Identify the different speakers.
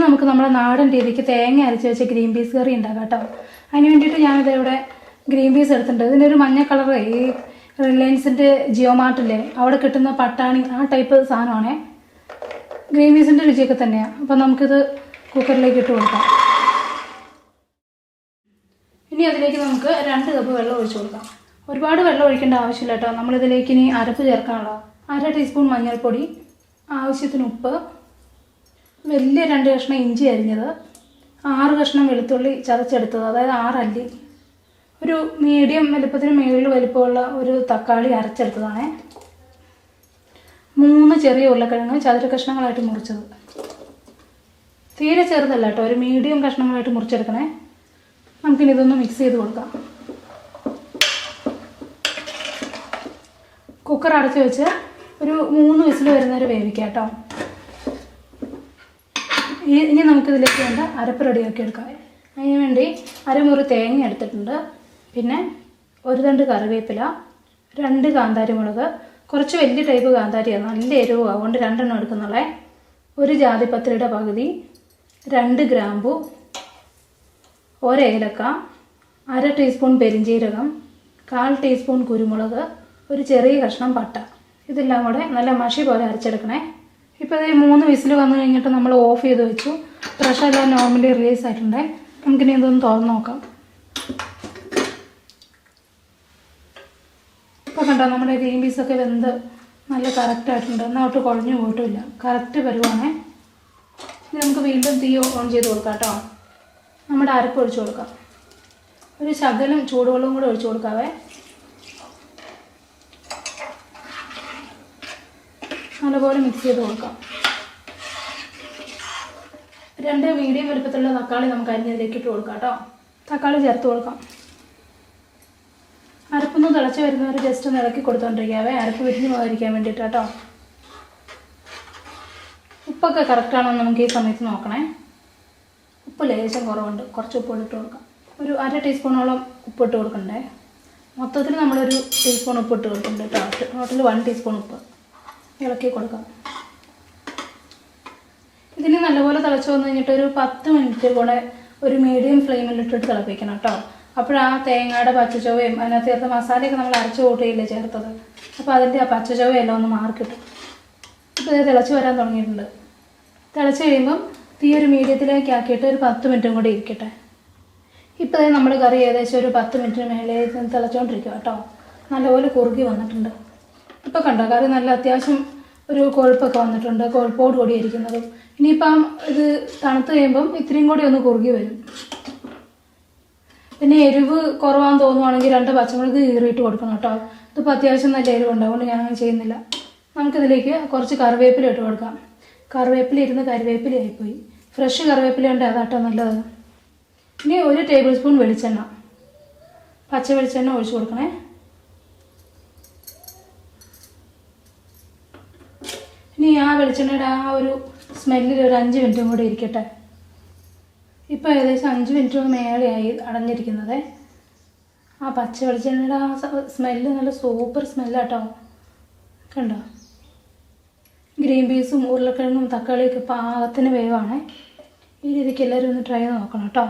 Speaker 1: നമുക്ക് നമ്മുടെ നാടൻ രീതിക്ക് തേങ്ങ അരച്ച് വെച്ച് ഗ്രീൻ പീസ് കറി ഉണ്ടാക്കാം കേട്ടോ. അതിന് വേണ്ടിയിട്ട് ഞാനിതിവിടെ ഗ്രീൻ പീസ് എടുത്തിട്ടുണ്ട്. ഇതിനൊരു മഞ്ഞ കളറ് ഈ റിലയൻസിൻ്റെ ജിയോ മാർട്ടില്ലേ അവിടെ കിട്ടുന്ന പട്ടാണി ആ ടൈപ്പ് സാധനമാണേ. ഗ്രീൻ പീസിൻ്റെ രുചിയൊക്കെ തന്നെയാണ്. അപ്പോൾ നമുക്കിത് കുക്കറിലേക്ക് ഇട്ട് കൊടുക്കാം. ഇനി അതിലേക്ക് നമുക്ക് 2 കപ്പ് വെള്ളം ഒഴിച്ചു കൊടുക്കാം. ഒരുപാട് വെള്ളം ഒഴിക്കേണ്ട ആവശ്യമില്ല കേട്ടോ. നമ്മളിതിലേക്ക് ഇനി അരപ്പ് ചേർക്കാനുള്ള 1/2 ടീസ്പൂൺ മഞ്ഞൾപ്പൊടി, ആവശ്യത്തിന് ഉപ്പ്, വലിയ 2 കഷ്ണം ഇഞ്ചി അരിഞ്ഞത്, 6 കഷ്ണം വെളുത്തുള്ളി ചതച്ചെടുത്തത്, അതായത് 6 അല്ലി, ഒരു മീഡിയം വലുപ്പത്തിന് മുകളിൽ വലുപ്പമുള്ള ഒരു തക്കാളി അരച്ചെടുത്തതാണേ, 3 ചെറിയ ഉരുളക്കിഴങ്ങ് ചതുര കഷ്ണങ്ങളായിട്ട് മുറിച്ചത്. തീരെ ചെറുതല്ല കേട്ടോ, ഒരു മീഡിയം കഷ്ണങ്ങളായിട്ട് മുറിച്ചെടുക്കണേ. നമുക്കിനി ഇതൊന്ന് മിക്സ് ചെയ്ത് കൊടുക്കാം. കുക്കർ അടച്ച് വെച്ച് ഒരു 3 വിസിൽ വരുന്നവരെ വേവിക്കാം കേട്ടോ. ഇനി നമുക്കിതിലേക്ക് വേണ്ട അരപ്പ് റെഡിയാക്കി എടുക്കാം. അതിന് വേണ്ടി അരമുറി തേങ്ങ എടുത്തിട്ടുണ്ട്, പിന്നെ 1 തണ്ട് കറിവേപ്പില, 2 കാന്താരി മുളക്, കുറച്ച് വലിയ ടൈപ്പ് കാന്താരിയാണ്, നല്ല എരിവ്, അതുകൊണ്ട് 2 എണ്ണം എടുക്കുന്നുള്ളേ, 1 ജാതിപത്രിയുടെ പകുതി, 2 ഗ്രാമ്പു, 1 ഏലക്ക, 1/2 ടീസ്പൂൺ പെരിഞ്ജീരകം, 1/4 ടീസ്പൂൺ കുരുമുളക്, ഒരു ചെറിയ കഷ്ണം പട്ട. ഇതെല്ലാം കൂടെ നല്ല മഷി പോലെ അരച്ചെടുക്കണേ. ഇപ്പോൾ ഇത് 3 വിസിൽ വന്നു കഴിഞ്ഞിട്ട് നമ്മൾ ഓഫ് ചെയ്ത് വെച്ചു. പ്രഷറെല്ലാം നോർമലി റിലീസ് ആയിട്ടുണ്ടേ. നമുക്കിനി ഇതൊന്ന് തുറന്ന് നോക്കാം. ഇപ്പോൾ കണ്ടോ നമ്മുടെ ഗ്രീൻ പീസൊക്കെ വെന്ത് നല്ല കറക്റ്റായിട്ടുണ്ട്. എന്നാൽ ഒട്ട് കുഴഞ്ഞു പോയിട്ടുമില്ല, കറക്റ്റ് വരുവാണേ. ഇനി നമുക്ക് വീണ്ടും തീ ഓൺ ചെയ്ത് കൊടുക്കാം കേട്ടോ. നമ്മുടെ അരപ്പ് ഒഴിച്ചു കൊടുക്കാം. ഒരു ശകലം ചൂടുവെള്ളവും കൂടെ ഒഴിച്ചു കൊടുക്കാവേ. നല്ലപോലെ മിക്സ് ചെയ്ത് കൊടുക്കാം. 2 മീഡിയം വലുപ്പത്തിലുള്ള തക്കാളി നമുക്ക് അരിഞ്ഞതിലേക്ക് ഇട്ട് കൊടുക്കാം കേട്ടോ. തക്കാളി ചേർത്ത് കൊടുക്കാം. അരപ്പൊന്ന് തിളച്ച് വരുന്നവർ ജസ്റ്റ് ഒന്ന് ഇളക്കി കൊടുത്തോണ്ടിരിക്കാവേ, അരപ്പ് വിരിഞ്ഞ് പോകാതിരിക്കാൻ വേണ്ടിയിട്ട് കേട്ടോ. ഉപ്പൊക്കെ കറക്റ്റാണോ നമുക്ക് ഈ സമയത്ത് നോക്കണേ. ഉപ്പ് ലേശം കുറവുണ്ട്, കുറച്ച് ഉപ്പ് ഇട്ട് കൊടുക്കാം. ഒരു 1/2 ടീസ്പൂണോളം ഉപ്പ് ഇട്ട് കൊടുക്കണ്ടേ. മൊത്തത്തിൽ നമ്മളൊരു ടീസ്പൂൺ ഉപ്പ് ഇട്ട് കൊടുക്കുന്നുണ്ട് കേട്ടോ. ടോട്ടൽ 1 ടീസ്പൂൺ ഉപ്പ് ഇളക്കി കൊടുക്കാം. ഇതിന് നല്ലപോലെ തിളച്ച് വന്നു കഴിഞ്ഞിട്ട് ഒരു 10 മിനിറ്റ് കൂടെ ഒരു മീഡിയം ഫ്ലെയിമിലിട്ടിട്ട് തിളപ്പിക്കണം കേട്ടോ. അപ്പോഴാ തേങ്ങയുടെ പച്ചച്ചൊവയും അതിനകത്ത് ചേർത്ത മസാലയൊക്കെ നമ്മൾ അരച്ച് കൂട്ടിയില്ലേ ചേർത്തത്, അപ്പോൾ അതിൻ്റെ ആ പച്ചച്ചൊവയെല്ലാം ഒന്ന് മാറിക്കിട്ടും. ഇപ്പോൾ ഇത് തിളച്ച് വരാൻ തുടങ്ങിയിട്ടുണ്ട്. തിളച്ച് കഴിയുമ്പം തീ ഒരു മീഡിയത്തിലേക്ക് ആക്കിയിട്ട് ഒരു 10 മിനിറ്റും കൂടി ഇരിക്കട്ടെ. ഇപ്പോൾ നമ്മുടെ കറി ഏകദേശം ഒരു 10 മിനിറ്റിന് മേലെ തിളച്ചുകൊണ്ടിരിക്കുക കേട്ടോ. നല്ലപോലെ കുറുകി വന്നിട്ടുണ്ട്. ഇപ്പോൾ കണ്ടോ കറി നല്ല അത്യാവശ്യം ഒരു കൊഴുപ്പൊക്കെ വന്നിട്ടുണ്ട്, കൊഴുപ്പോട് കൂടി ഇരിക്കുന്നതും. ഇനിയിപ്പം ഇത് തണുത്ത് കഴിയുമ്പം ഇത്രയും കൂടി ഒന്ന് കുറുകി വരും. പിന്നെ എരിവ് കുറവാന്ന് തോന്നുവാണെങ്കിൽ 2 പച്ചമുളക് കീറിയിട്ട് കൊടുക്കണം കേട്ടോ. ഇതിപ്പോൾ അത്യാവശ്യം നല്ല എരിവുണ്ട്, അതുകൊണ്ട് ഞാൻ അങ്ങനെ ചെയ്യുന്നില്ല. നമുക്കിതിലേക്ക് കുറച്ച് കറിവേപ്പില ഇട്ട് കൊടുക്കാം. കറിവേപ്പില ഇരുന്ന് കരിവേപ്പില ആയിപ്പോയി. ഫ്രഷ് കറിവേപ്പില ഉണ്ട്, അതാട്ടോ നല്ലത്. ഇനി 1 ടേബിൾ സ്പൂൺ വെളിച്ചെണ്ണ, പച്ച വെളിച്ചെണ്ണ ഒഴിച്ചു കൊടുക്കണേ. ഇനി ആ വെളിച്ചെണ്ണയുടെ ആ ഒരു സ്മെല്ലിൽ ഒരു 5 മിനിറ്റും കൂടി ഇരിക്കട്ടെ. ഇപ്പോൾ ഏകദേശം 5 മിനിറ്റ് മേലെയായി അടഞ്ഞിരിക്കുന്നത്. ആ പച്ച വെളിച്ചെണ്ണയുടെ ആ സ്മെല്ല് നല്ല സൂപ്പർ സ്മെല്ലാട്ടോ. കണ്ടോ, ഗ്രീൻ പീസും ഉരുളക്കിഴങ്ങും തക്കാളിയൊക്കെ പാകത്തിന് വേവാണ്. ഈ രീതിക്ക് എല്ലാവരും ഒന്ന് ട്രൈ ചെയ്ത് നോക്കണം കേട്ടോ.